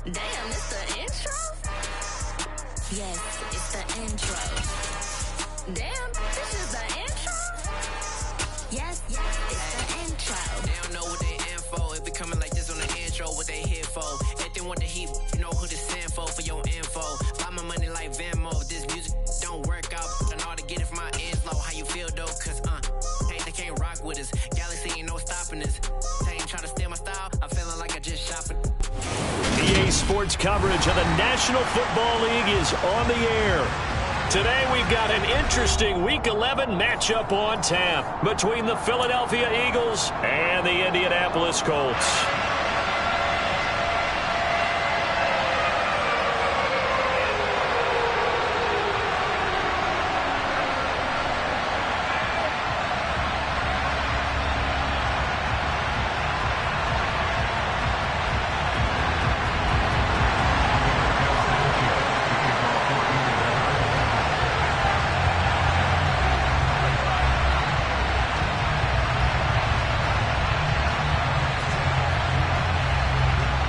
Damn, it's the intro? Yes, it's the intro. Damn, this is the intro? Yes, it's the intro. They don't know what they in for. It be coming like this on the intro, what they here for. If they want the heat, you know who to send for your info. Buy my money like Venmo. If this music don't work out, I know how to get it from my ends low. How you feel though? Cause hey, they can't rock with us. Galaxy ain't no stopping us. They ain't trying to steal my style. I'm feeling like I just shopping. EA Sports coverage of the National Football League is on the air. Today we've got an interesting Week 11 matchup on tap between the Philadelphia Eagles and the Indianapolis Colts.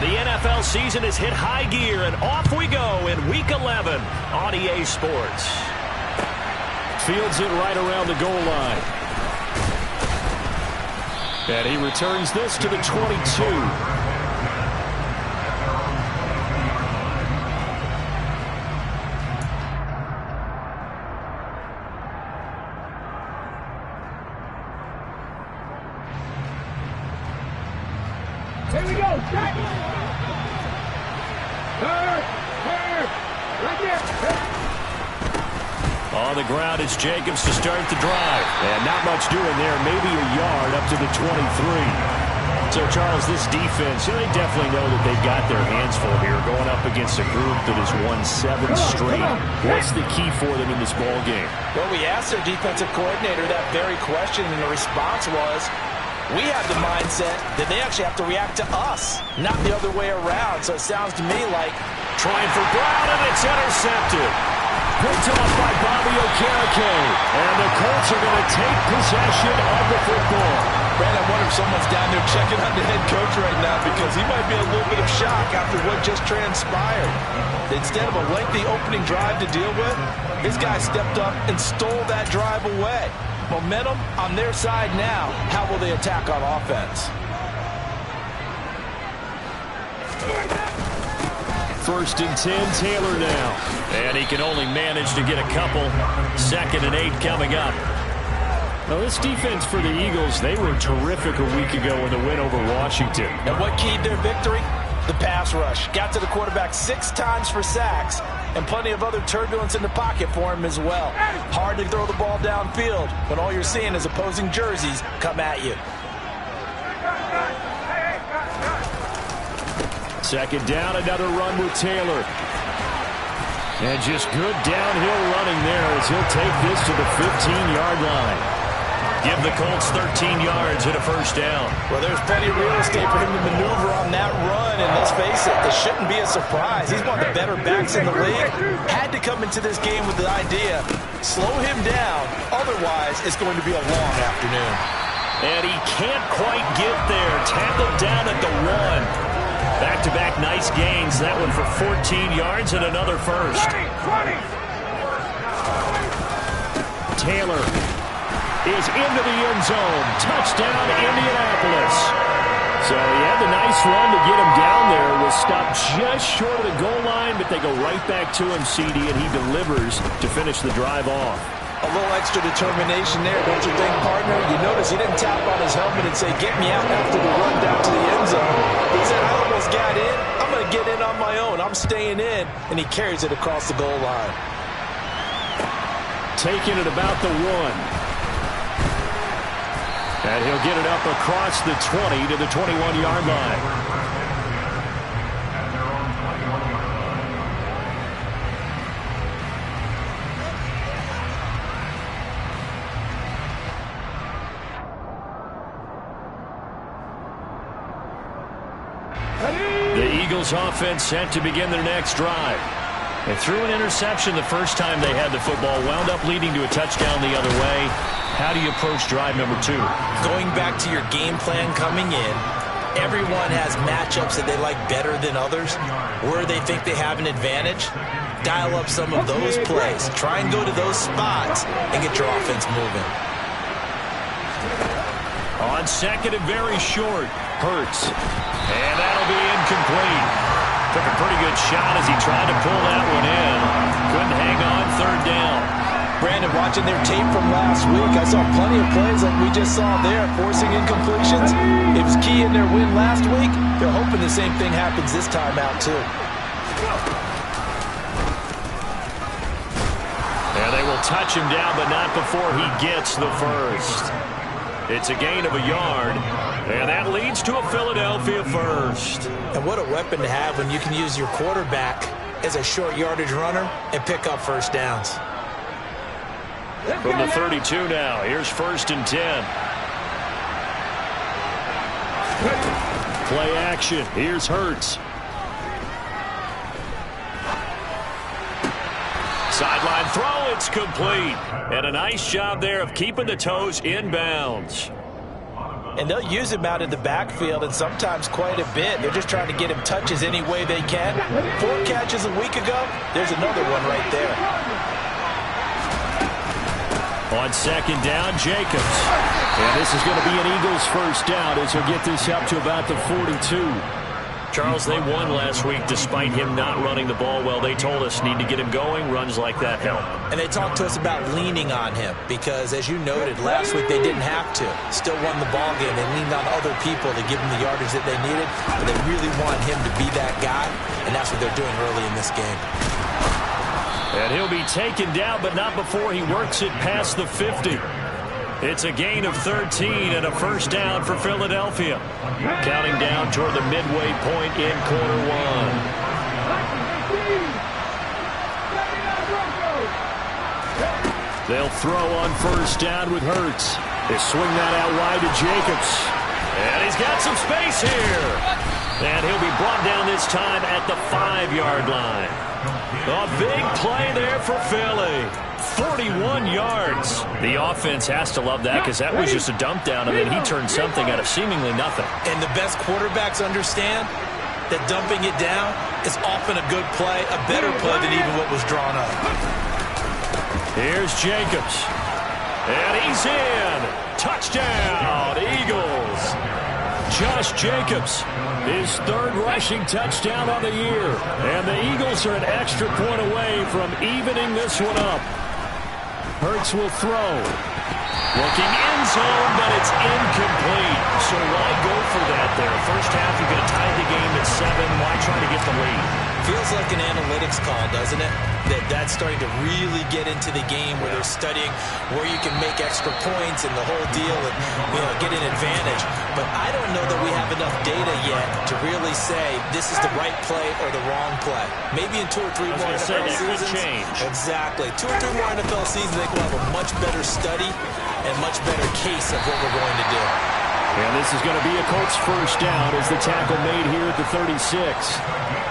The NFL season has hit high gear, and off we go in Week 11 on EA Sports. Fields it right around the goal line. And he returns this to the 22. Here we go, set! Right there! On the ground, it's Jacobs to start the drive. And not much doing there, maybe a yard up to the 23. So, Charles, this defense, they definitely know that they've got their hands full here, going up against a group that has won 7 straight. What's the key for them in this ball game? Well, we asked their defensive coordinator that very question, and the response was, we have the mindset that they actually have to react to us, not the other way around. So it sounds to me like trying for Brown, and it's intercepted. Picked off by Bobby Okereke. And the Colts are going to take possession of the football. Brad, I wonder if someone's down there checking on the head coach right now, because he might be a little bit of shock after what just transpired. Instead of a lengthy opening drive to deal with, his guy stepped up and stole that drive away. Momentum on their side now. How will they attack on offense? First and 10, Taylor now. And he can only manage to get a couple. 2nd and 8 coming up. Now, this defense for the Eagles, they were terrific a week ago in the win over Washington. And what keyed their victory? The pass rush. Got to the quarterback 6 times for sacks, and plenty of other turbulence in the pocket for him as well. Hard to throw the ball downfield when all you're seeing is opposing jerseys come at you. 2nd down, another run with Taylor. And just good downhill running there as he'll take this to the 15-yard line. Give the Colts 13 yards and a first down. Well, there's plenty of real estate for him to maneuver on that run, and let's face it, this shouldn't be a surprise. He's one of the better backs in the league. Had to come into this game with the idea, slow him down, otherwise it's going to be a long afternoon. And he can't quite get there. Tackled down at the 1. Back-to-back nice gains. That one for 14 yards and another first. 20. Taylor is into the end zone. Touchdown, Indianapolis. So he had the nice run to get him down there. Was stopped just short of the goal line, but they go right back to him, CD, and he delivers to finish the drive off. A little extra determination there, don't you think, partner? You notice he didn't tap on his helmet and say, get me out after the run down to the end zone. He said, I almost got in. I'm going to get in on my own. I'm staying in. And he carries it across the goal line. Taking it about the 1. And he'll get it up across the 20 to the 21-yard line. The Eagles offense set to begin their next drive. They threw an interception the first time they had the football, wound up leading to a touchdown the other way. How do you approach drive number 2? Going back to your game plan coming in, Everyone has matchups that they like better than others. Where they think they have an advantage, dial up some of those plays. Try and go to those spots and get your offense moving. On second and very short, Hurts. And that'll be incomplete. Took a pretty good shot as he tried to pull that one in. Couldn't hang on third down. Brandon, watching their tape from last week, I saw plenty of plays like we just saw there, forcing incompletions. It was key in their win last week. They're hoping the same thing happens this time out, too. And they will touch him down, but not before he gets the first. It's a gain of a yard, and that leads to a Philadelphia first. And what a weapon to have when you can use your quarterback as a short yardage runner and pick up first downs. From the 32 now, here's 1st and 10. Play action. Here's Hurts. Sideline throw, it's complete. And a nice job there of keeping the toes in bounds. And they'll use him out in the backfield, and sometimes quite a bit. They're just trying to get him touches any way they can. 4 catches a week ago. There's another one right there. On second down, Jacobs. And this is going to be an Eagles first down as he'll get this up to about the 42. Charles, they won last week despite him not running the ball well. They told us need to get him going. Runs like that help. And they talked to us about leaning on him because, as you noted, last week they didn't have to. Still won the ball game. They leaned on other people to give them the yardage that they needed. But they really want him to be that guy, and that's what they're doing early in this game. And he'll be taken down, but not before he works it past the 50. It's a gain of 13 and a first down for Philadelphia. Counting down toward the midway point in quarter one. They'll throw on first down with Hurts. They swing that out wide to Jacobs. And he's got some space here. And he'll be brought down this time at the 5-yard line. A big play there for Philly. 41 yards. The offense has to love that because that was just a dump down, and then he turned something out of seemingly nothing. And the best quarterbacks understand that dumping it down is often a good play, a better play than even what was drawn up. Here's Jacobs. And he's in. Touchdown, Eagles. Josh Jacobs, his 3rd rushing touchdown on the year. And the Eagles are an extra point away from evening this one up. Hurts will throw. Looking end zone, but it's incomplete. So why go for that there? First half, you're going to tie the game at 7. Why try to get the lead? Feels like an analytics call, doesn't it? That's starting to really get into the game where they're studying where you can make extra points and the whole deal and get an advantage. But I don't know that we have enough data yet to really say this is the right play or the wrong play. Maybe in 2 or 3 more NFL seasons. Change. Exactly. 2 or 3 more NFL seasons, they will have a much better study and much better case of what we're going to do. And this is going to be a Colts first down as the tackle made here at the 36.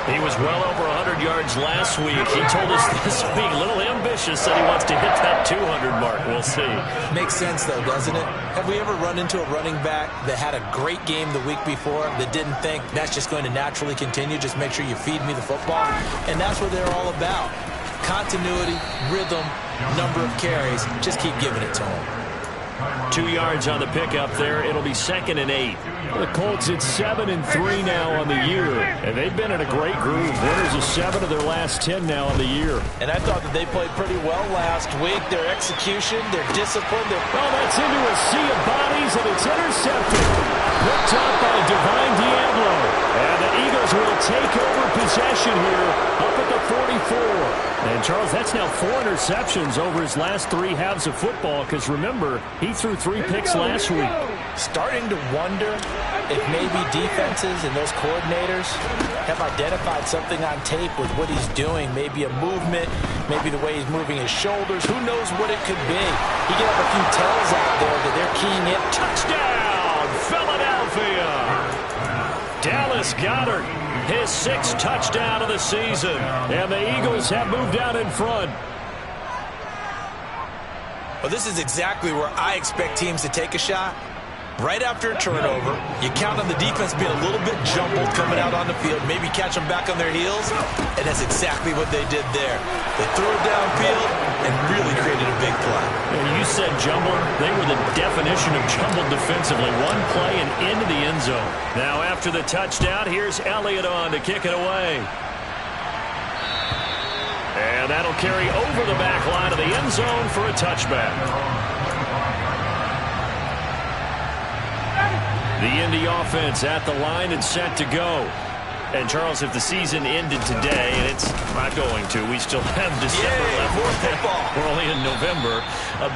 He was well over 100 yards last week. He told us this week, a little ambitious, said he wants to hit that 200 mark. We'll see. Makes sense, though, doesn't it? Have we ever run into a running back that had a great game the week before that didn't think that's just going to naturally continue? Just make sure you feed me the football. And that's what they're all about. Continuity, rhythm, number of carries. Just keep giving it to them. 2 yards on the pickup there. It'll be 2nd and 8. The Colts at 7-3 now on the year, and they've been in a great groove. Winners of 7 of their last 10 now on the year. And I thought that they played pretty well last week. Their execution, their discipline. Oh, that's into a sea of bodies, and it's intercepted. Picked up by Divine Diablo. And the Eagles will take over possession here up at the 44. And, Charles, that's now 4 interceptions over his last 3 halves of football because, remember, he threw 3 picks last week. Starting to wonder if maybe defenses and those coordinators have identified something on tape with what he's doing. Maybe a movement, maybe the way he's moving his shoulders. Who knows what it could be? He can have a few tells out there that they're keying in. Touchdown, Philadelphia! Dallas Goedert, his 6th touchdown of the season. And the Eagles have moved out in front. Well, this is exactly where I expect teams to take a shot. Right after a turnover, you count on the defense being a little bit jumbled coming out on the field, maybe catch them back on their heels, and that's exactly what they did there. They threw it downfield and really created a big play. Yeah, you said jumbled. They were the definition of jumbled defensively. One play and into the end zone. Now after the touchdown, here's Elliott on to kick it away. And that'll carry over the back line of the end zone for a touchback. The Indy offense at the line and set to go. And, Charles, if the season ended today, and it's not going to, we still have December left. More football. We're only in November.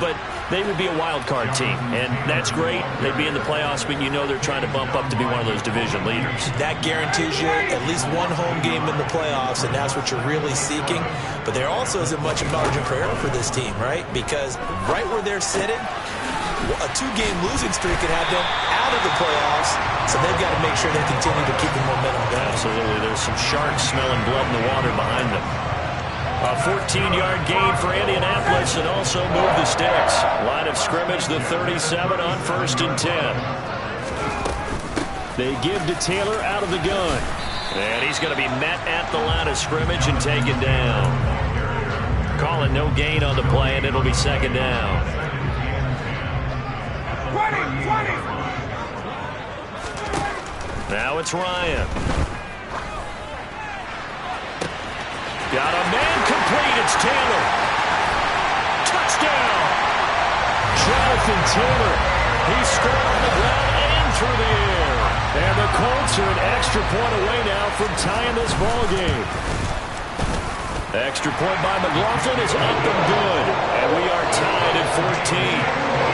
But they would be a wild card team, and that's great. They'd be in the playoffs, but you know they're trying to bump up to be one of those division leaders. That guarantees you at least one home game in the playoffs, and that's what you're really seeking. But there also isn't much margin for error for this team, right? Because right where they're sitting, a two-game losing streak could have them out of the playoffs, so they've got to make sure they continue to keep the momentum going. Absolutely. There's some sharks smelling blood in the water behind them. A 14-yard gain for Indianapolis and also move the sticks. Line of scrimmage, the 37 on 1st and 10. They give to Taylor out of the gun. And he's going to be met at the line of scrimmage and taken down. Calling no gain on the play, and it'll be 2nd down. 20. Now it's Ryan. Got a man complete. It's Taylor. Touchdown. Jonathan Taylor. He scored on the ground and through the air. And the Colts are an extra point away now from tying this ball game. Extra point by McLaughlin is up and good. And we are tied at 14.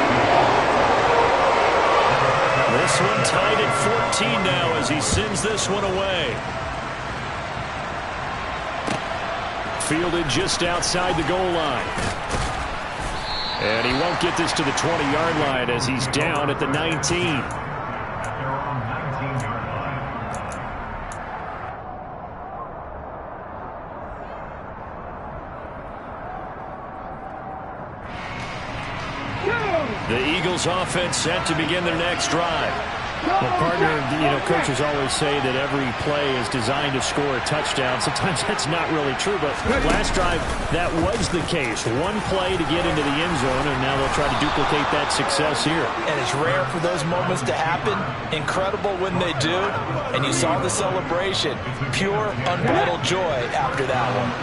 This one tied at 14 now as he sends this one away. Fielded just outside the goal line. And he won't get this to the 20-yard line as he's down at the 19. The Eagles offense set to begin their next drive. Well, partner, coaches always say that every play is designed to score a touchdown. Sometimes that's not really true, but last drive, that was the case. One play to get into the end zone, and now they'll try to duplicate that success here. And it's rare for those moments to happen. Incredible when they do. And you saw the celebration. Pure, unbridled joy after that one.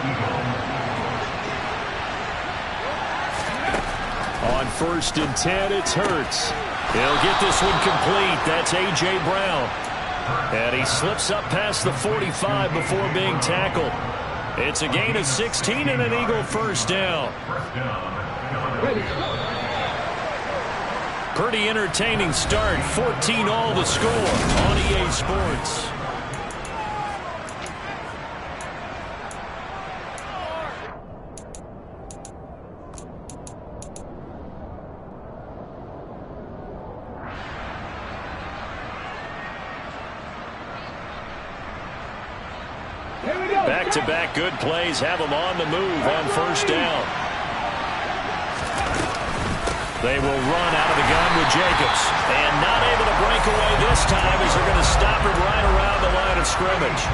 On 1st and 10, it's Hurts. He'll get this one complete. That's A.J. Brown. And he slips up past the 45 before being tackled. It's a gain of 16 and an Eagle 1st down. Pretty entertaining start. 14-all the score on EA Sports. Back-to-back good plays have them on the move on 1st down. They will run out of the gun with Jacobs. And not able to break away this time as they're going to stop him right around the line of scrimmage.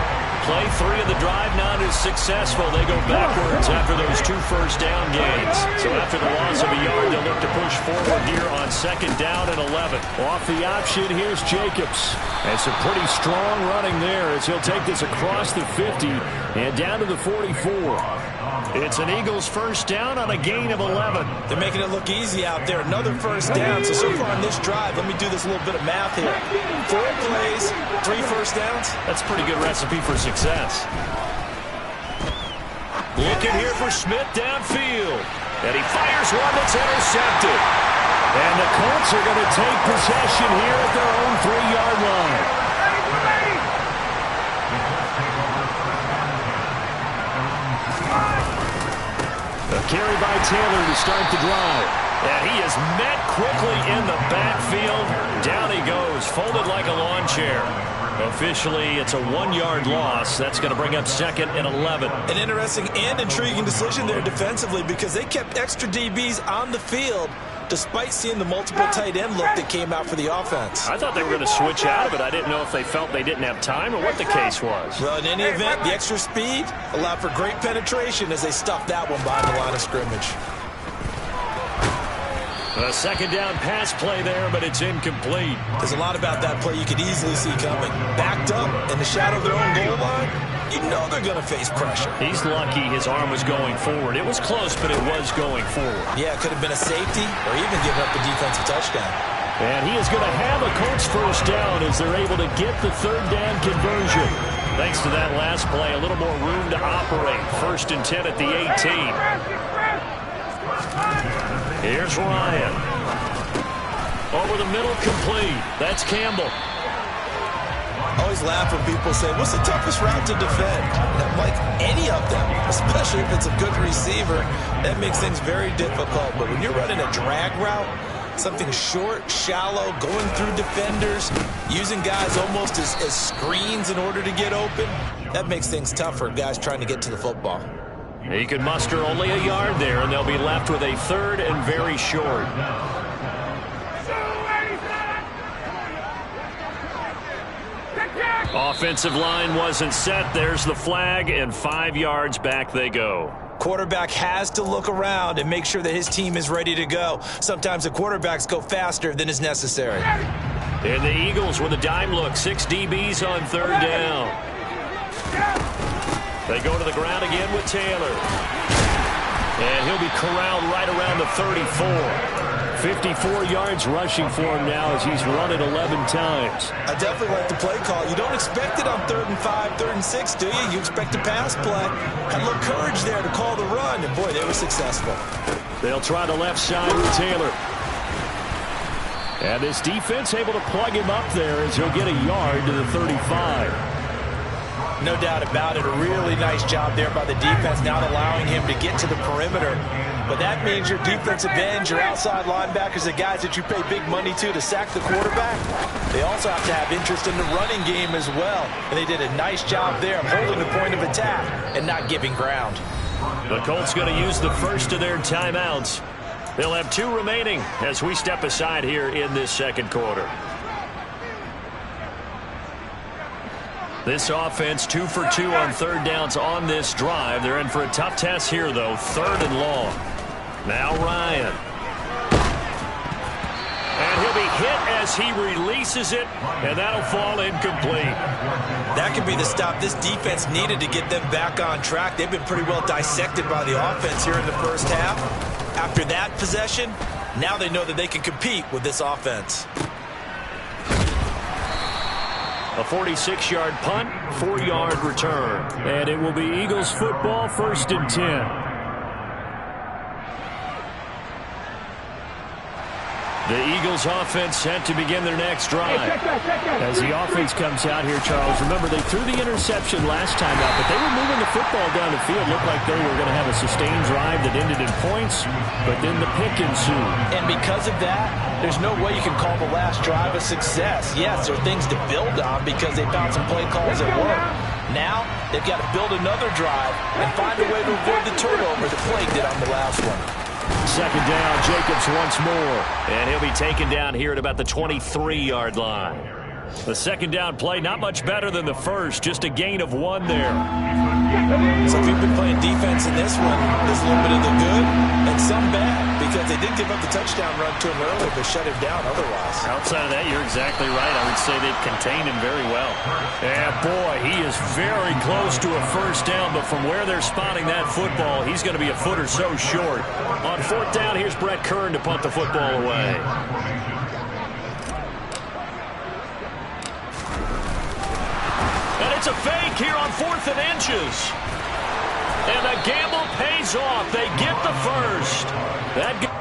Play 3 of the drive not as successful. They go backwards after those 2 first down gains. So after the loss of a yard, they'll look to push forward here on 2nd down and 11. Off the option, here's Jacobs. And some pretty strong running there as he'll take this across the 50 and down to the 44. It's an Eagles 1st down on a gain of 11. They're making it look easy out there. Another 1st down. So far on this drive, let me do this little bit of math here. 4 plays, 3 first downs. That's a pretty good recipe for success. Looking here for Smith downfield. And he fires one that's intercepted. And the Colts are going to take possession here at their own 3-yard line. A carry by Taylor to start the drive. And he is met quickly in the backfield. Down he goes, folded like a lawn chair. Officially, it's a 1-yard loss. That's going to bring up 2nd and 11. An interesting and intriguing decision there defensively because they kept extra DBs on the field despite seeing the multiple tight end look that came out for the offense. I thought they were going to switch out of it. I didn't know if they felt they didn't have time or what the case was. Well, in any event, the extra speed allowed for great penetration as they stuffed that one behind the line of scrimmage. A second down pass play there, but it's incomplete. There's a lot about that play you could easily see coming. Backed up in the shadow of their own goal line, you know they're going to face pressure. He's lucky his arm was going forward. It was close, but it was going forward. Yeah, it could have been a safety or even giving up the defensive touchdown. And he is going to have a Colts first down as they're able to get the third down conversion. Thanks to that last play, a little more room to operate. 1st and 10 at the 18. Here's Ryan. Over the middle, complete. That's Campbell. I always laugh when people say, what's the toughest route to defend? And I'm like, any of them, especially if it's a good receiver. That makes things very difficult. But when you're running a drag route, something short, shallow, going through defenders, using guys almost as screens in order to get open, that makes things tough for guys trying to get to the football. He could muster only a yard there, and they'll be left with a 3rd and very short. Offensive line wasn't set. There's the flag, and 5 yards back they go. Quarterback has to look around and make sure that his team is ready to go. Sometimes the quarterbacks go faster than is necessary. And the Eagles with a dime look. 6 DBs on 3rd down. They go to the ground again with Taylor. And he'll be corralled right around the 34. 54 yards rushing for him now as he's run it 11 times. I definitely like the play call. You don't expect it on 3rd and 5, 3rd and 6, do you? You expect a pass play. Had a little courage there to call the run, and boy, they were successful. They'll try the left side with Taylor. And this defense able to plug him up there as he'll get a yard to the 35. No doubt about it. A really nice job there by the defense, not allowing him to get to the perimeter. But that means your defensive ends, your outside linebackers, the guys that you pay big money to sack the quarterback, they also have to have interest in the running game as well. And they did a nice job there of holding the point of attack and not giving ground. The Colts going to use the first of their timeouts. They'll have 2 remaining as we step aside here in this second quarter. This offense 2 for 2 on 3rd downs on this drive. They're in for a tough test here, though. 3rd and long. Now Ryan. And he'll be hit as he releases it, and that'll fall incomplete. That could be the stop this defense needed to get them back on track. They've been pretty well dissected by the offense here in the first half. After that possession, now they know that they can compete with this offense. A 46-yard punt, 4-yard return. And it will be Eagles football, 1st and 10. The Eagles offense set to begin their next drive. As the offense comes out here, Charles, remember they threw the interception last time out, but they were moving the football down the field. Looked like they were going to have a sustained drive that ended in points, but then the pick ensued. And because of that, there's no way you can call the last drive a success. Yes, there are things to build on because they found some play calls that work. Now, they've got to build another drive and find a way to avoid the turnover that plagued it on the last one. Second down, Jacobs once more. And he'll be taken down here at about the 23-yard line. The second down play, not much better than the first, just a gain of 1 there. So if you've been playing defense in this one, there's a little bit of the good and some bad because they did give up the touchdown run to him earlier, but shut him down otherwise. Outside of that, you're exactly right. I would say they've contained him very well. And boy, he is very close to a first down, but from where they're spotting that football, he's going to be a foot or so short. On 4th down, here's Brett Kern to punt the football away. And it's a fake here on 4th and inches. And the gamble pays off. They get the first. That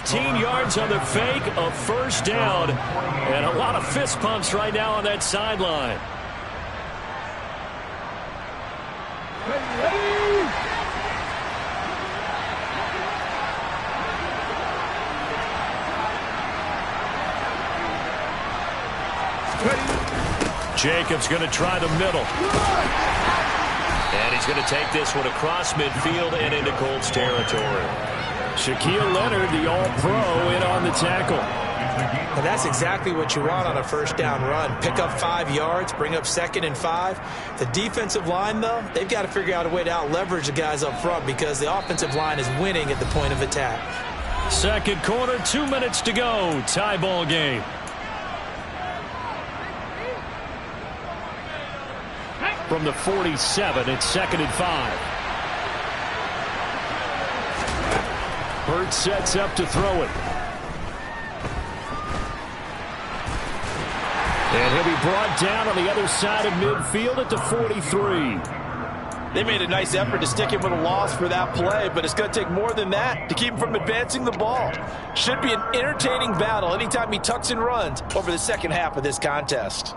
15 yards on the fake, a first down, and a lot of fist pumps right now on that sideline. Jacobs going to try the middle. And he's going to take this one across midfield and into Colts territory. Shaquille Leonard, the all-pro, in on the tackle. Well, that's exactly what you want on a first down run. Pick up 5 yards, bring up 2nd and 5. The defensive line, though, they've got to figure out a way to out-leverage the guys up front because the offensive line is winning at the point of attack. Second quarter, 2 minutes to go. Tie ball game. From the 47, it's 2nd and 5. Hurts sets up to throw it. And he'll be brought down on the other side of midfield at the 43. They made a nice effort to stick him with a loss for that play, but it's going to take more than that to keep him from advancing the ball. Should be an entertaining battle anytime he tucks and runs over the second half of this contest.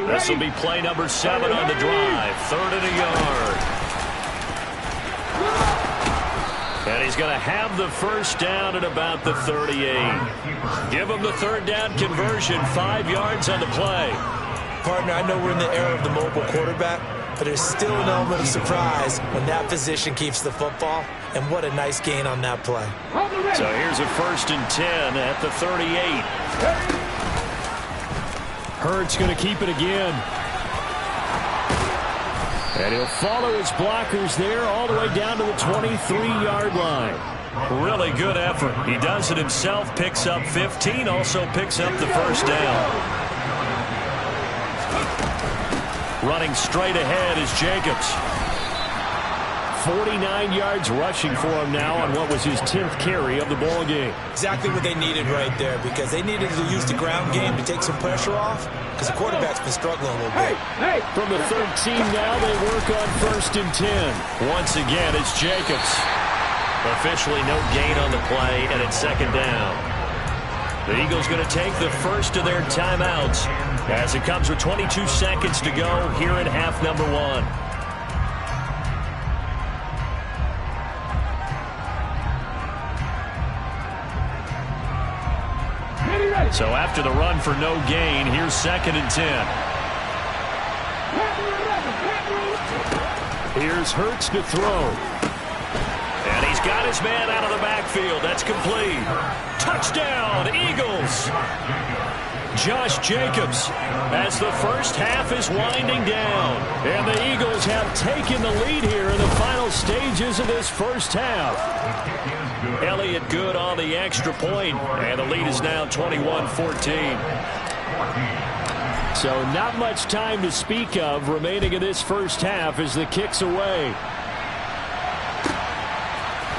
This will be play number 7 on the drive. 3rd and a yard. And he's going to have the first down at about the 38. Give him the 3rd down conversion. 5 yards on the play. Partner, I know we're in the era of the mobile quarterback, but there's still an element of surprise when that position keeps the football. And what a nice gain on that play. So here's a 1st and 10 at the 38. Hurts going to keep it again. And he'll follow his blockers there all the way down to the 23-yard line. Really good effort. He does it himself, picks up 15, also picks up the first down. Running straight ahead is Jacobs. 49 yards rushing for him now on what was his 10th carry of the ball game. Exactly what they needed right there, because they needed to use the ground game to take some pressure off, because the quarterback's been struggling a little bit. From the 13 now, they work on 1st and 10. Once again, it's Jacobs. Officially no gain on the play, and it's 2nd down. The Eagles going to take the first of their timeouts as it comes with 22 seconds to go here in half number 1. So after the run for no gain, here's 2nd and 10. Here's Hurts to throw. And he's got his man out of the backfield. That's complete. Touchdown, Eagles. Josh Jacobs as the first half is winding down. And the Eagles have taken the lead here in the final stages of this first half. Elliott good on the extra point, and the lead is now 21-14. So not much time to speak of remaining in this first half as the kick's away.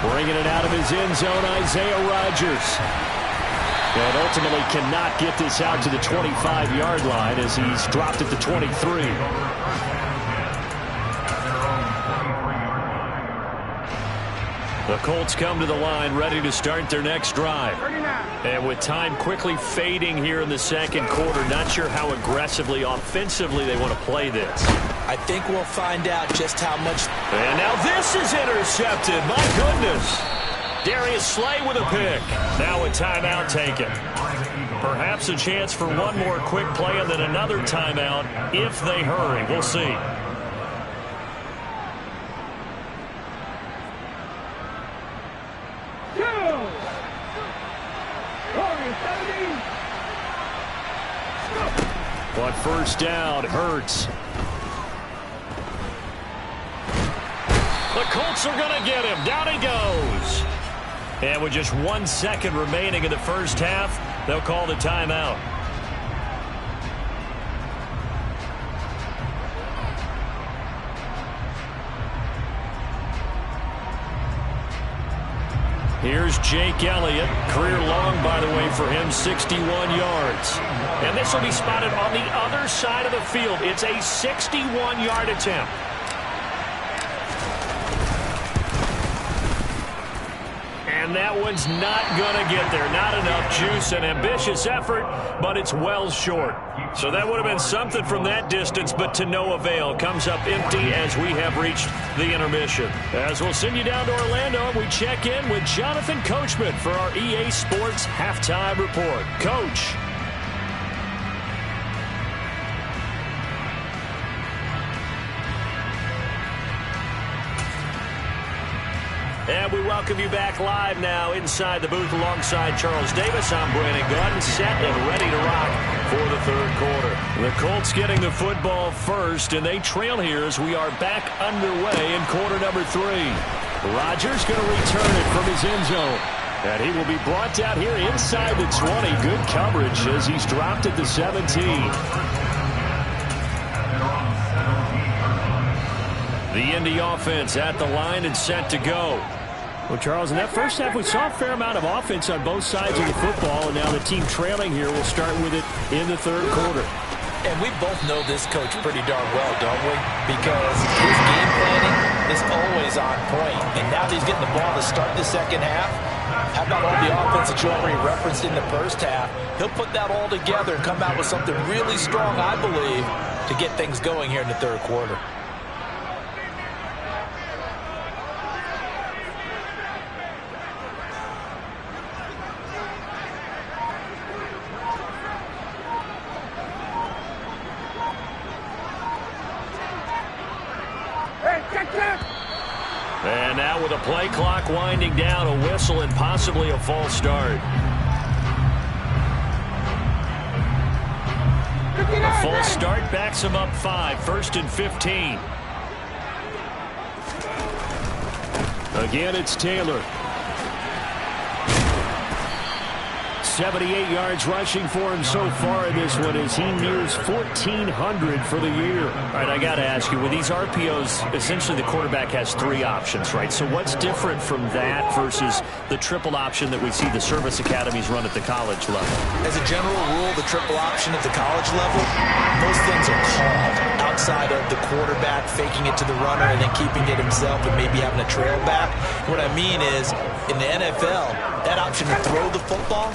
Bringing it out of his end zone, Isaiah Rodgers. And ultimately cannot get this out to the 25-yard line as he's dropped at the 23. The Colts come to the line ready to start their next drive. And with time quickly fading here in the second quarter, not sure how aggressively, offensively they want to play this. I think we'll find out just how much. And now this is intercepted. My goodness. Darius Slay with a pick. Now a timeout taken. Perhaps a chance for one more quick play and then another timeout if they hurry. We'll see. On first down, Hurts. The Colts are going to get him. Down he goes. And with just 1 second remaining in the first half, they'll call the timeout. Here's Jake Elliott. Career long, by the way, for him, 61 yards. And this will be spotted on the other side of the field. It's a 61-yard attempt. And that one's not going to get there. Not enough juice. An ambitious effort, but it's well short. So that would have been something from that distance, but to no avail. Comes up empty as we have reached the intermission. As we'll send you down to Orlando, we check in with Jonathan Coachman for our EA Sports Halftime Report. Coach. And we welcome you back live now inside the booth alongside Charles Davis. I'm Brandon Gunn, set and ready to rock for the third quarter. The Colts getting the football first, and they trail here as we are back underway in quarter number 3. Rodgers going to return it from his end zone. And he will be brought down here inside the 20. Good coverage as he's dropped at the 17. The Indy offense at the line and set to go. Well, Charles, in that first half, we saw a fair amount of offense on both sides of the football, and now the team trailing here will start with it in the third quarter. And we both know this coach pretty darn well, don't we? Because his game planning is always on point. And now that he's getting the ball to start the second half, how about all the offense that you already referenced in the first half? He'll put that all together and come out with something really strong, I believe, to get things going here in the third quarter. And now with a play clock winding down, a whistle and possibly a false start. A false start backs him up 5, 1st and 15. Again, it's Taylor. 78 yards rushing for him so far in this one as he nears 1,400 for the year. All right, I got to ask you, with these RPOs, essentially the quarterback has 3 options, right? So what's different from that versus the triple option that we see the service academies run at the college level? As a general rule, the triple option at the college level, most things are called outside of the quarterback faking it to the runner and then keeping it himself and maybe having a trail back. What I mean is, in the NFL, that option to throw the football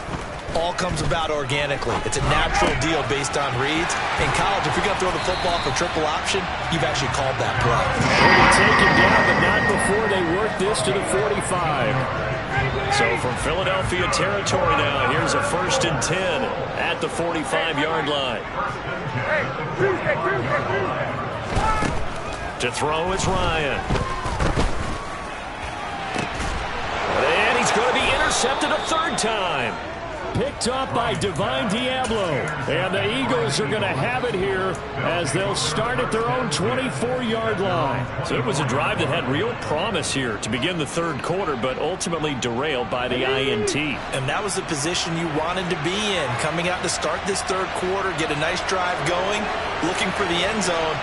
all comes about organically. It's a natural deal based on reads. In college, if you're going to throw the football for triple option, you've actually called that play. They'll be taken down, but not before they work this to the 45. So from Philadelphia territory now, here's a 1st and 10 at the 45-yard line. To throw is Ryan. And he's going to be intercepted a 3rd time. Picked up by Divine Diablo. And the Eagles are going to have it here as they'll start at their own 24-yard line. So it was a drive that had real promise here to begin the third quarter, but ultimately derailed by the INT. And that was the position you wanted to be in. Coming out to start this third quarter, get a nice drive going, looking for the end zone.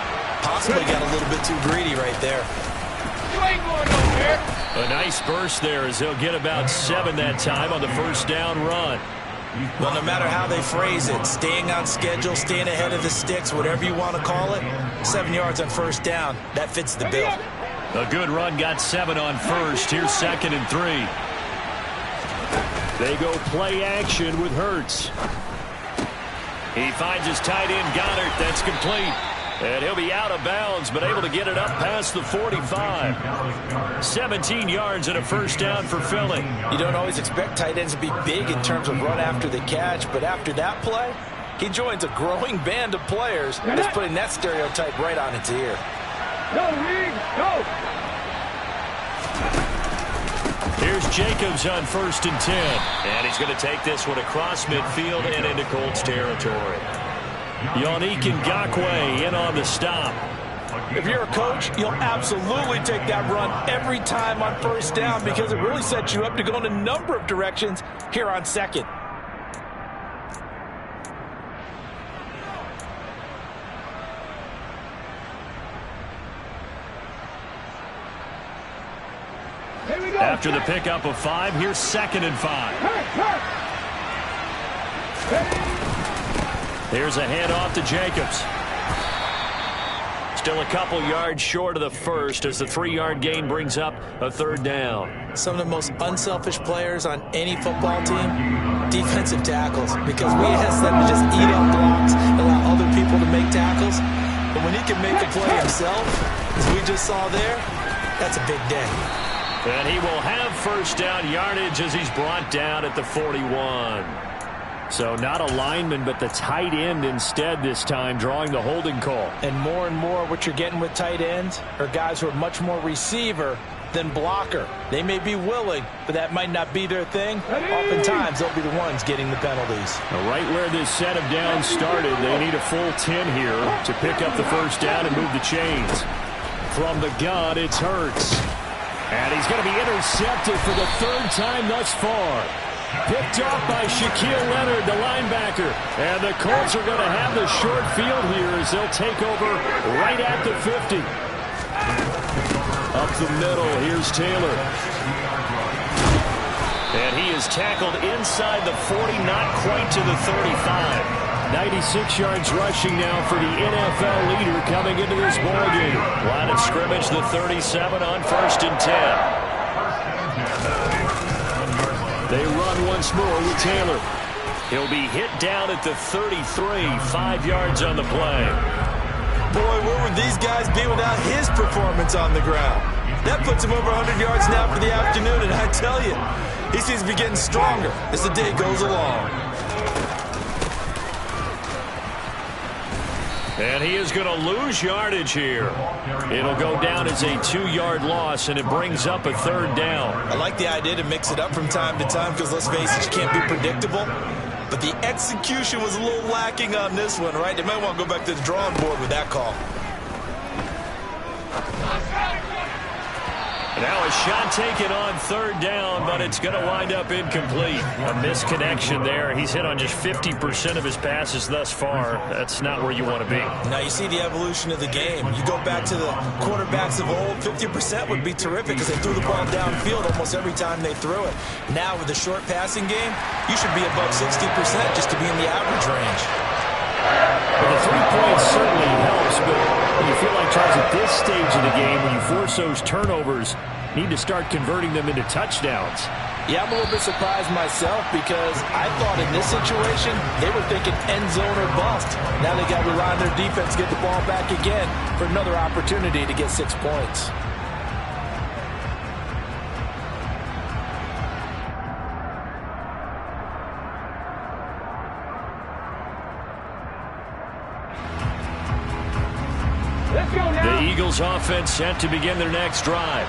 Possibly got a little bit too greedy right there. You ain't going nowhere. A nice burst there as they'll get about 7 that time on the first down run. Well, no matter how they phrase it, staying on schedule, staying ahead of the sticks, whatever you want to call it, 7 yards on first down, that fits the bill. A good run got 7 on first. Here's 2nd and 3. They go play action with Hurts. He finds his tight end, Goddard. That's complete. And he'll be out of bounds, but able to get it up past the 45. 17 yards and a first down for Philly. You don't always expect tight ends to be big in terms of run after the catch, but after that play, he joins a growing band of players that's putting that stereotype right on its ear. Go, Reed, go! Here's Jacobs on 1st and 10. And he's going to take this one across midfield and into Colts territory. Yannick Ngakoue in on the stop. If you're a coach, you'll absolutely take that run every time on first down because it really sets you up to go in a number of directions here on 2nd. After the pickup of 5, here's 2nd and 5. Here's a handoff to Jacobs. Still a couple yards short of the first as the 3-yard gain brings up a 3rd down. Some of the most unselfish players on any football team, defensive tackles, because we ask them to just eat up blocks, allow other people to make tackles. But when he can make a play himself, as we just saw there, that's a big day. And he will have 1st down yardage as he's brought down at the 41. So not a lineman, but the tight end instead this time, drawing the holding call. And more what you're getting with tight ends are guys who are much more receiver than blocker. They may be willing, but that might not be their thing. Oftentimes, they'll be the ones getting the penalties. Right where this set of downs started, they need a full 10 here to pick up the 1st down and move the chains. From the gun, it's Hurts. And he's going to be intercepted for the 3rd time thus far. Picked off by Shaquille Leonard, the linebacker. And the Colts are going to have the short field here as they'll take over right at the 50. Up the middle, here's Taylor. And he is tackled inside the 40, not quite to the 35. 96 yards rushing now for the NFL leader coming into this ballgame. Line of scrimmage, the 37 on 1st and 10. They run once more with Taylor. He'll be hit down at the 33, 5 yards on the play. Boy, where would these guys be without his performance on the ground? That puts him over 100 yards now for the afternoon, and I tell you, he seems to be getting stronger as the day goes along. And he is going to lose yardage here. It'll go down as a 2-yard loss, and it brings up a 3rd down. I like the idea to mix it up from time to time because, let's face it, you can't be predictable. But the execution was a little lacking on this one, right? They might want to go back to the drawing board with that call. Now a shot taken on 3rd down, but it's going to wind up incomplete. A misconnection there. He's hit on just 50% of his passes thus far. That's not where you want to be. Now you see the evolution of the game. You go back to the quarterbacks of old, 50% would be terrific because they threw the ball downfield almost every time they threw it. Now with the short passing game, you should be above 60% just to be in the average range. Well, the 3 points certainly helps, but you feel like, Charles, at this stage of the game, when you force those turnovers, need to start converting them into touchdowns. Yeah, I'm a little bit surprised myself because I thought in this situation, they were thinking end zone or bust. Now they got to rely on their defense, get the ball back again for another opportunity to get 6 points. The Eagles offense set to begin their next drive.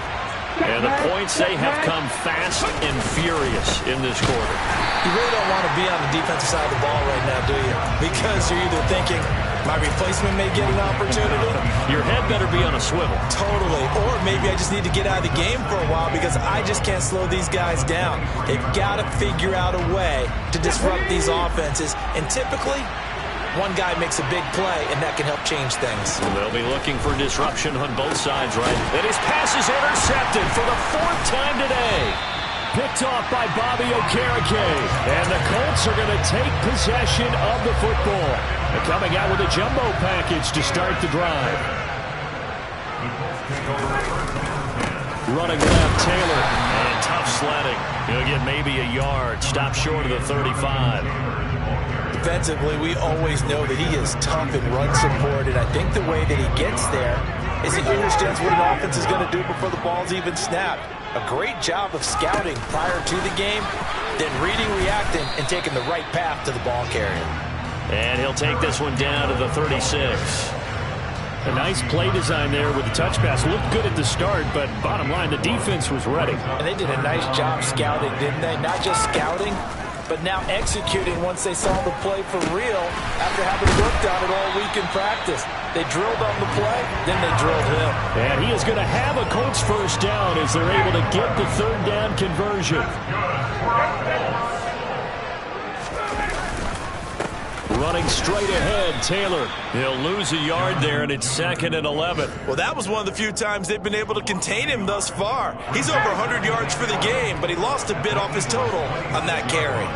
And the points, they have come fast and furious in this quarter. You really don't want to be on the defensive side of the ball right now, do you? Because you're either thinking, my replacement may get an opportunity. Your head better be on a swivel. Totally. Or maybe I just need to get out of the game for a while because I just can't slow these guys down. They've got to figure out a way to disrupt these offenses. And typically, one guy makes a big play, and that can help change things. They'll be looking for disruption on both sides, right? And his pass is intercepted for the 4th time today. Picked off by Bobby Okereke. And the Colts are going to take possession of the football. They're coming out with a jumbo package to start the drive. Running left, Taylor. And tough sledding. He'll get maybe a yard. Stop short of the 35. Defensively, we always know that he is tough in run support, and I think the way that he gets there is he understands what an offense is going to do before the ball's even snapped. A great job of scouting prior to the game, then reading, reacting, and taking the right path to the ball carrier. And he'll take this one down to the 36. A nice play design there with the touch pass. Looked good at the start, but bottom line, the defense was ready. And they did a nice job scouting, didn't they? Not just scouting, but now executing once they saw the play for real after having worked on it all week in practice. They drilled on the play, then they drilled him. And he is going to have a Colts 1st down as they're able to get the 3rd down conversion. running straight ahead. Taylor, he'll lose a yard there, and it's 2nd and 11. Well, that was one of the few times they've been able to contain him thus far. He's over 100 yards for the game, but he lost a bit off his total on that carry.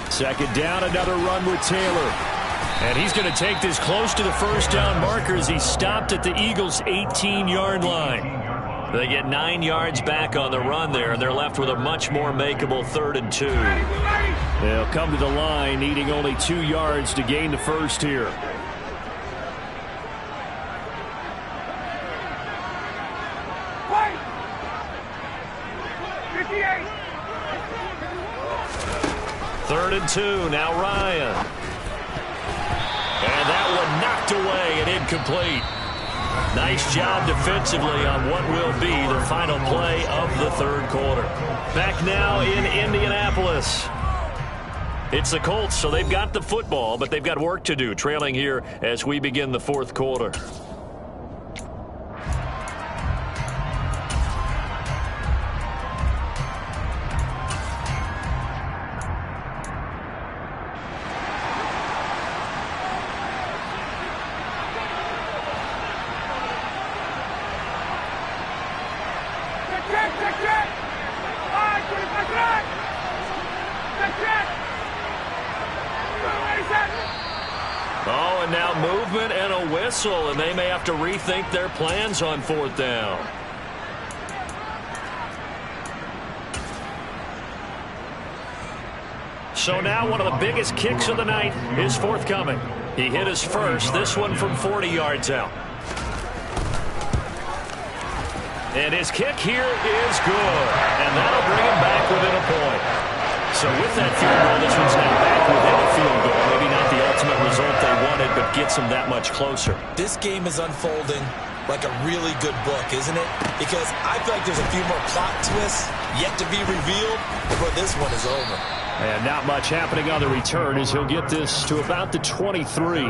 2nd down, another run with Taylor. And he's going to take this close to the first down marker as he stopped at the Eagles' 18-yard line. They get 9 yards back on the run there, and they're left with a much more makeable 3rd and 2. They'll come to the line, needing only 2 yards to gain the first here. Third and 2, now Ryan. And that one knocked away and incomplete. Nice job defensively on what will be the final play of the 3rd quarter. Back now in Indianapolis. It's the Colts, so they've got the football, but they've got work to do, trailing here as we begin the 4th quarter. Oh, and now movement and a whistle, and they may have to rethink their plans on 4th down. So now one of the biggest kicks of the night is forthcoming. He hit his first, this one from 40 yards out. And his kick here is good, and that'll bring him back within a point. So with that field goal, this one's now back within a field goal. Maybe not the ultimate result they wanted, but gets them that much closer. This game is unfolding like a really good book, isn't it? Because I feel like there's a few more plot twists yet to be revealed before this one is over. And not much happening on the return as he'll get this to about the 23.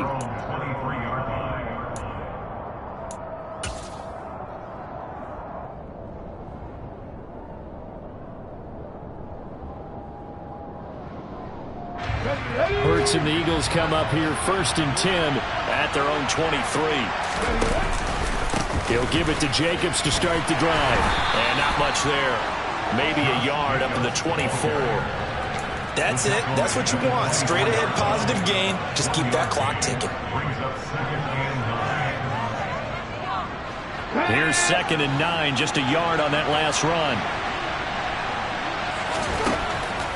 Hurts and the Eagles come up here 1st and 10 at their own 23. He'll give it to Jacobs to start the drive. And not much there. Maybe a yard up to the 24. That's it. That's what you want. Straight ahead positive gain. Just keep that clock ticking. Here's 2nd and 9. Just a yard on that last run.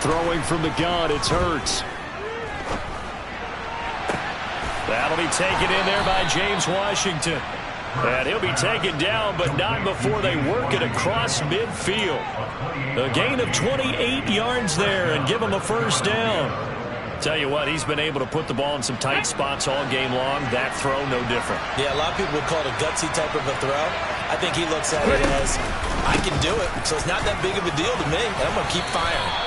Throwing from the gun, it's Hurts. That'll be taken in there by James Washington. And he'll be taken down, but not before they work it across midfield. A gain of 28 yards there and give him a first down. Tell you what, he's been able to put the ball in some tight spots all game long. That throw, no different. Yeah, a lot of people would call it a gutsy type of a throw. I think he looks at it as, I can do it, so it's not that big of a deal to me, and I'm going to keep firing.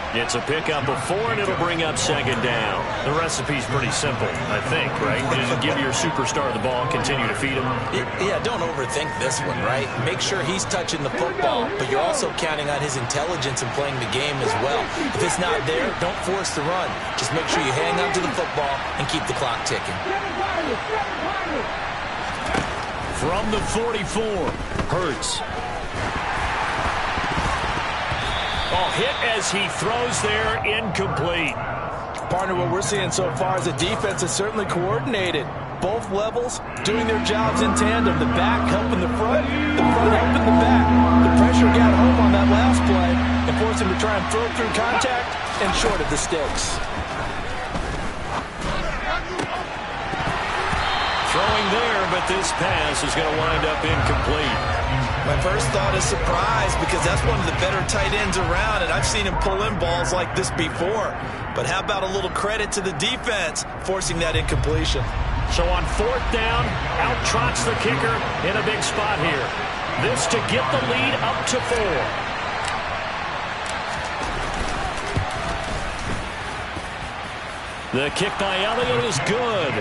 It's a pickup of 4, and it'll bring up 2nd down. The recipe's pretty simple, I think, right? Just give your superstar the ball, continue to feed him. Yeah, don't overthink this one, right? Make sure he's touching the football, but you're also counting on his intelligence in playing the game as well. If it's not there, don't force the run. Just make sure you hang on to the football and keep the clock ticking. From the 44, Hurts. Oh, hit as he throws there, incomplete. Partner, what we're seeing so far is the defense is certainly coordinated. Both levels doing their jobs in tandem. The back helping the front helping the back. The pressure got home on that last play and forced him to try and throw through contact and short of the sticks. Throwing there, but this pass is going to wind up incomplete. My first thought is surprise because that's one of the better tight ends around, and I've seen him pull in balls like this before. But how about a little credit to the defense forcing that incompletion? So on 4th down, out trots the kicker in a big spot here. This to get the lead up to 4. The kick by Elliott is good.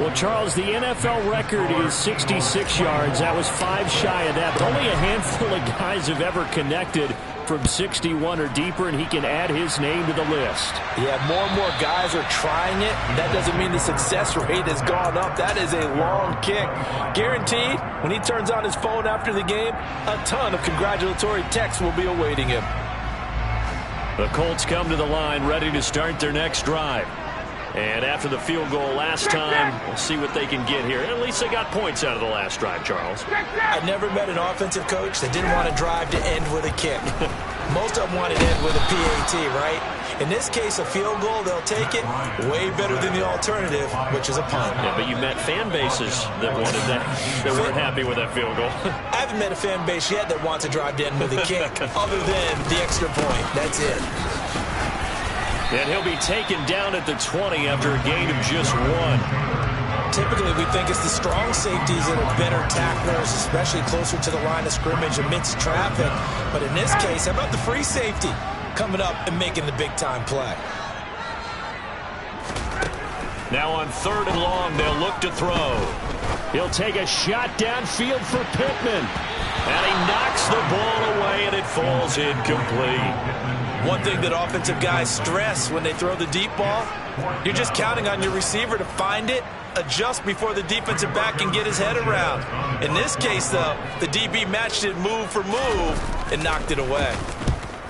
Well, Charles, the NFL record is 66 yards. That was 5 shy of that, but only a handful of guys have ever connected from 61 or deeper, and he can add his name to the list. Yeah, more and more guys are trying it. That doesn't mean the success rate has gone up. That is a long kick. Guaranteed, when he turns on his phone after the game, a ton of congratulatory texts will be awaiting him. The Colts come to the line ready to start their next drive. And after the field goal last time, we'll see what they can get here. At least they got points out of the last drive, Charles. I never met an offensive coach that didn't want to drive to end with a kick. Most of them wanted to end with a PAT, right? In this case, a field goal, they'll take it. Way better than the alternative, which is a punt. Yeah, but you met fan bases that wanted that, that weren't happy with that field goal. I haven't met a fan base yet that wants to drive to end with a kick, other than the extra point. That's it. And he'll be taken down at the 20 after a gain of just 1. Typically, we think it's the strong safeties that are better tacklers, especially closer to the line of scrimmage amidst traffic. But in this case, how about the free safety coming up and making the big-time play? Now on 3rd and long, they'll look to throw. He'll take a shot downfield for Pittman. And he knocks the ball away, and it falls incomplete. One thing that offensive guys stress when they throw the deep ball, you're just counting on your receiver to find it, adjust before the defensive back can get his head around. In this case, though, the DB matched it move for move and knocked it away.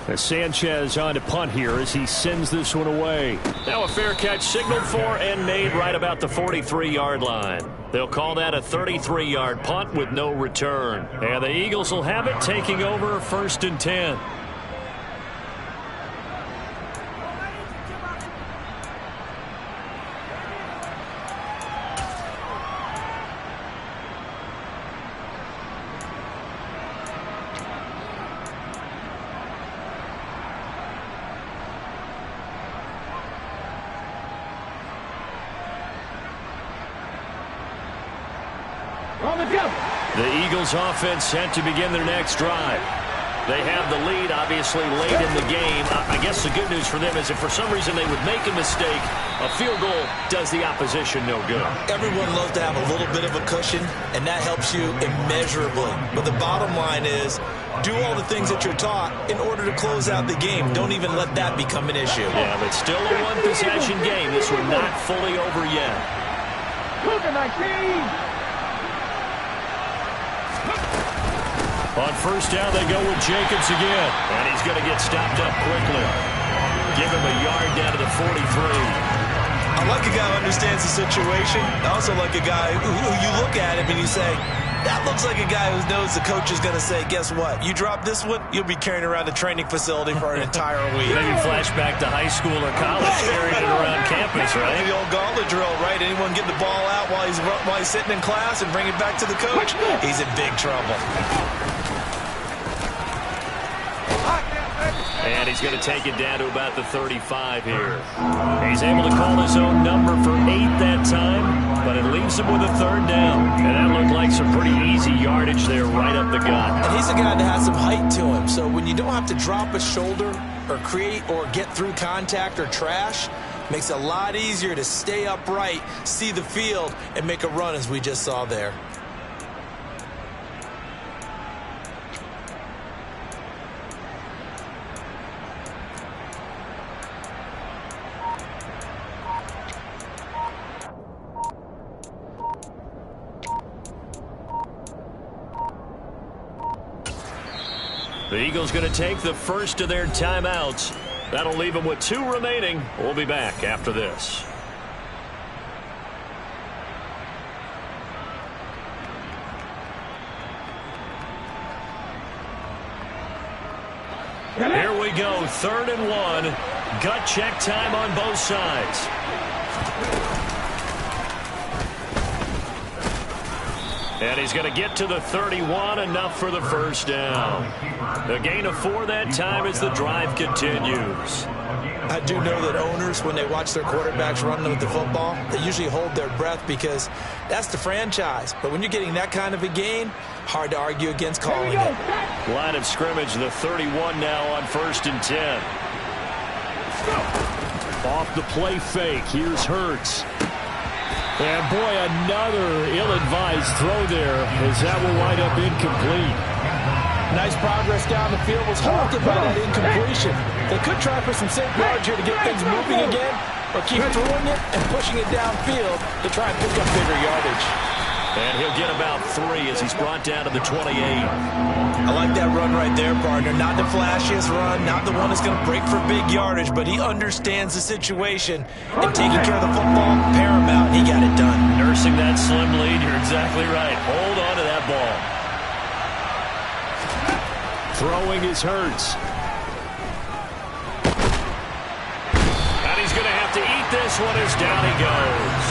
As Sanchez on to punt here as he sends this one away. Now a fair catch signaled for and made right about the 43-yard line. They'll call that a 33-yard punt with no return. And the Eagles will have it, taking over 1st and 10. The Eagles offense set to begin their next drive. They have the lead, obviously, late in the game. I guess the good news for them is if for some reason they would make a mistake, a field goal does the opposition no good. Everyone loves to have a little bit of a cushion, and that helps you immeasurably. But the bottom line is, do all the things that you're taught in order to close out the game. Don't even let that become an issue. Yeah, but still a one-possession game. This one not fully over yet. Look at my team! On 1st down, they go with Jacobs again. And he's going to get stopped up quickly. Give him a yard down to the 43. I like a guy who understands the situation. I also like a guy who you look at him and you say, that looks like a guy who knows the coach is going to say, guess what? You drop this one, you'll be carrying around a training facility for an entire week. Maybe flash back to high school or college, carrying it around campus, right? The old gauntlet drill, right? Anyone get the ball out while he's sitting in class and bring it back to the coach? He's in big trouble. And he's going to take it down to about the 35 here. He's able to call his own number for 8 that time, but it leaves him with a 3rd down. And that looked like some pretty easy yardage there right up the gut. And he's a guy that has some height to him, so when you don't have to drop a shoulder or create or get through contact or trash, makes it a lot easier to stay upright, see the field, and make a run as we just saw there. The Eagles going to take the first of their timeouts. That'll leave them with 2 remaining. We'll be back after this. Here we go, 3rd and 1. Gut check time on both sides. And he's going to get to the 31, enough for the 1st down. The gain of 4 that time as the drive continues. I do know that owners, when they watch their quarterbacks run with the football, they usually hold their breath because that's the franchise. But when you're getting that kind of a gain, hard to argue against calling it. Line of scrimmage, the 31 now on 1st and 10. Off the play fake, here's Hurts. And boy, another ill-advised throw there as that will wind up incomplete. Nice progress down the field was halted by that incompletion. They could try for some safe yards here to get things moving again, but keep throwing it and pushing it downfield to try and pick up bigger yardage. And he'll get about 3 as he's brought down to the 28. I like that run right there, partner. Not the flashiest run, not the one that's going to break for big yardage, but he understands the situation, and taking care of the football, paramount. He got it done. Nursing that slim lead, you're exactly right. Hold on to that ball. Throwing is Hurts. And he's going to have to eat this one as down he goes.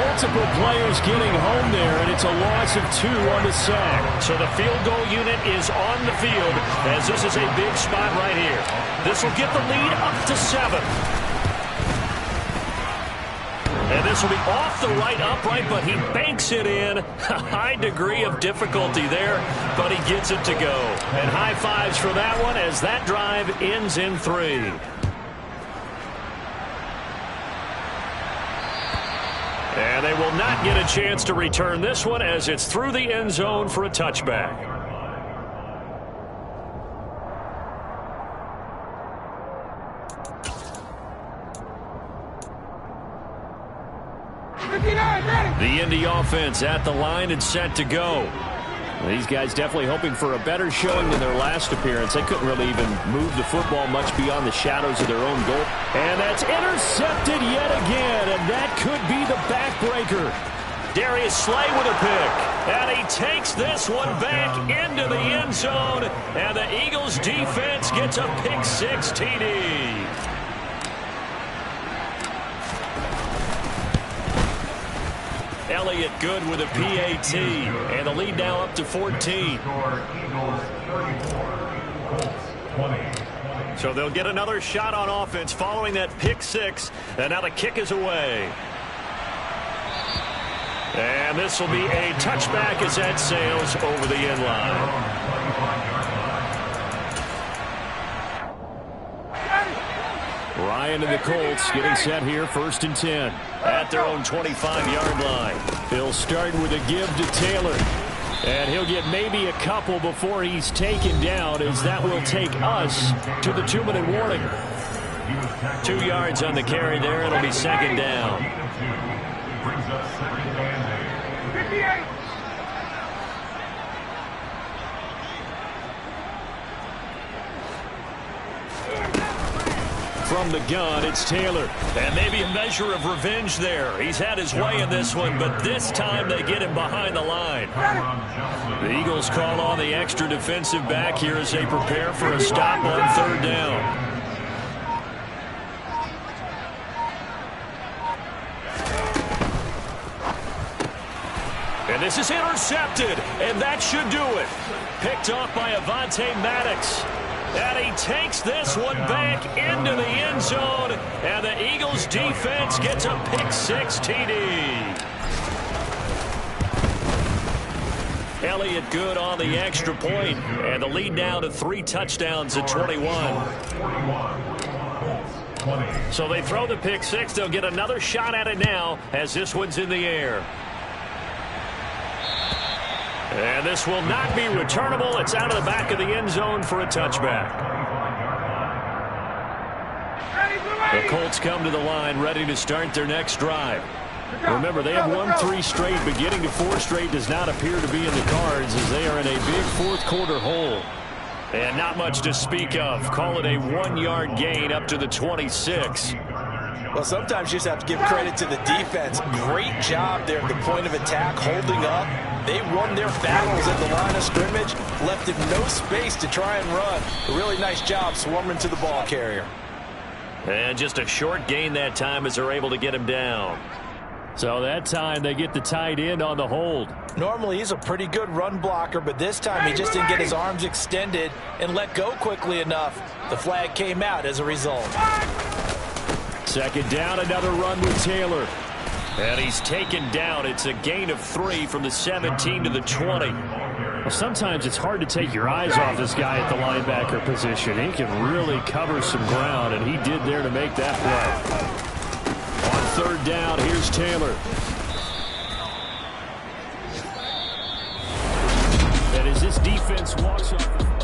Multiple players getting home there, and it's a loss of 2 on the sack. So the field goal unit is on the field, as this is a big spot right here. This will get the lead up to 7. And this will be off the right upright, but he banks it in. A high degree of difficulty there, but he gets it to go. And high fives for that one as that drive ends in 3. And they will not get a chance to return this one as it's through the end zone for a touchback. The Indy offense at the line and set to go. These guys definitely hoping for a better showing than their last appearance. They couldn't really even move the football much beyond the shadows of their own goal. And that's intercepted yet again, and that could be the backbreaker. Darius Slay with a pick, and he takes this one back into the end zone, and the Eagles defense gets a pick-6 TD. Elliott good with a PAT, and the lead now up to 14. So they'll get another shot on offense following that pick-6, and now the kick is away. And this will be a touchback as that sails over the end line. Ryan and the Colts getting set here, 1st and 10 at their own 25-yard line. They'll start with a give to Taylor, and he'll get maybe a couple before he's taken down, as that will take us to the 2-minute warning. 2 yards on the carry there. It'll be 2nd down. Brings up 2nd and 58. From the gun, it's Taylor. And maybe a measure of revenge there. He's had his way in this one, but this time they get him behind the line. The Eagles call on the extra defensive back here as they prepare for a stop on 3rd down. And this is intercepted, and that should do it. Picked off by Avonte Maddox. And he takes this one back into the end zone, and the Eagles defense gets a pick-6 TD. Elliott good on the extra point, and the lead now to 3 touchdowns at 21. So they throw the pick-6. They'll get another shot at it now as this one's in the air. And this will not be returnable. It's out of the back of the end zone for a touchback. The Colts come to the line ready to start their next drive. Remember, they have won 3 straight, but getting to 4 straight does not appear to be in the cards as they are in a big 4th quarter hole. And not much to speak of. Call it a 1-yard gain up to the 26. Well, sometimes you just have to give credit to the defense. Great job there at the point of attack, holding up. They won their battles at the line of scrimmage, left him no space to try and run. A really nice job swarming to the ball carrier. And just a short gain that time as they're able to get him down. So that time they get the tight end on the hold. Normally he's a pretty good run blocker, but this time he just didn't get his arms extended and let go quickly enough. The flag came out as a result. 2nd down, another run with Taylor. And he's taken down. It's a gain of 3 from the 17 to the 20. Well, sometimes it's hard to take your eyes off this guy at the linebacker position. He can really cover some ground, and he did there to make that play. On 3rd down, here's Taylor. And as this defense defense walks off.